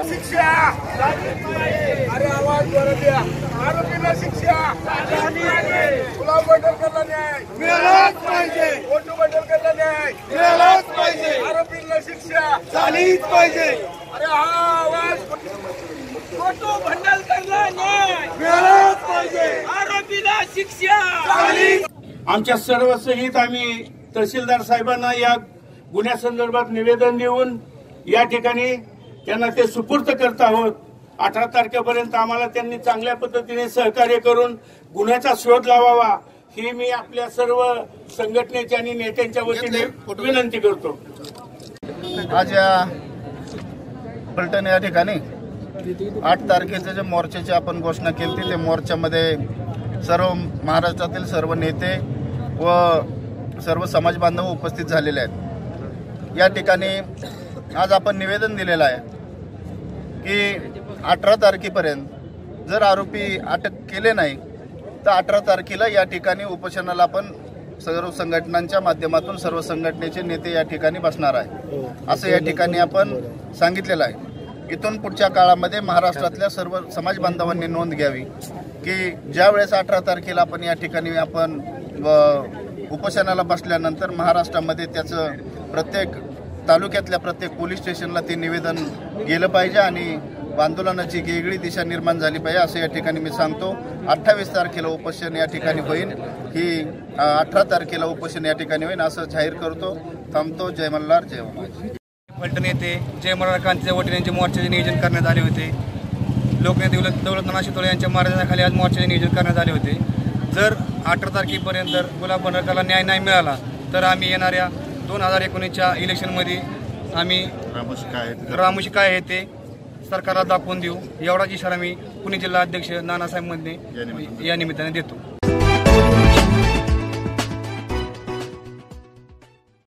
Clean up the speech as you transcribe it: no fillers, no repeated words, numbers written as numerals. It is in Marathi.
शिक्षा अरे आवाज वर द्या आरोपीला शिक्षा गुलाम बंडलकरला न्याय मिळालाच पाहिजे फोटो बंडलकरला न्याय मिळालाच पाहिजे आरोपीला शिक्षा झालीच पाहिजे अरे हा आवाज फोटो बंडलकरला न्याय मिळालाच पाहिजे आरोपीला शिक्षा झालीच आमच्या सर्व सहित आम्ही तहसीलदार साहेबांना या गुन्ह्यासंदर्भात निवेदन देऊन या ठिकाणी त्यांना ते सुपूर्द करत आहोत। 18 तारखेपर्यंत आम्हाला त्यांनी चांगल्या पद्धतीने सहकार्य करून गुन्ह्याचा शोध लावावा ही मी आपल्या सर्व संघटनेच्या आणि नेत्यांच्या वतीने विनंती करतो। आज या पलटण या ठिकाणी 8 तारखेचे जे मोर्चाची आपण घोषणा केली ते मोर्चामध्ये सर्व महाराष्ट्रातील सर्व नेते व सर्व समाज बांधव उपस्थित झालेले आहेत। या ठिकाणी आज आपण निवेदन दिलेलं आहे की 18 तारखेपर्यंत जर आरोपी अटक केले नाही तर 18 तारखेला या ठिकाणी उपोषणाला आपण सर्व संघटनांच्या माध्यमातून सर्व संघटनेचे नेते या ठिकाणी बसणार आहे असं या ठिकाणी आपण सांगितलेलं आहे। इथून पुढच्या काळामध्ये महाराष्ट्रातल्या सर्व समाज बांधवांनी नोंद घ्यावी की ज्या वेळेस 18 तारखेला आपण या ठिकाणी आपण उपोषणाला बसल्यानंतर महाराष्ट्रामध्ये त्याचं प्रत्येक तालुक्यातल्या प्रत्येक पोलीस स्टेशनला ते निवेदन गेलं पाहिजे आणि आंदोलनाची वेगळी दिशा निर्माण झाली पाहिजे असं या ठिकाणी मी सांगतो। 28 तारखेला उपोषण या ठिकाणी होईल ही 18 तारखेला उपोषण या ठिकाणी होईल असं जाहीर करतो। थांबतो। जय मल्हार जय महाराज। पलटण येथे जय मल्हार क्रांतीच्या वतीने यांचे मोर्चाचे नियोजन करण्यात आले होते। लोकनेते दौलतनाना शितोळे यांच्या मार्गदर्शनाखाली आज मोर्चाचे नियोजन करण्यात आले होते। जर 18 तारखेपर्यंत जर गुलाम बंडलकरला न्याय नाही मिळाला तर आम्ही येणाऱ्या 2019च्या इलेक्शनमध्ये आम्ही रामोशी काय आहे ते सरकारला दाखवून देऊ एवढाच इशारा मी पुणे जिल्हा अध्यक्ष नानासाहेब मधने या निमित्ताने देतो।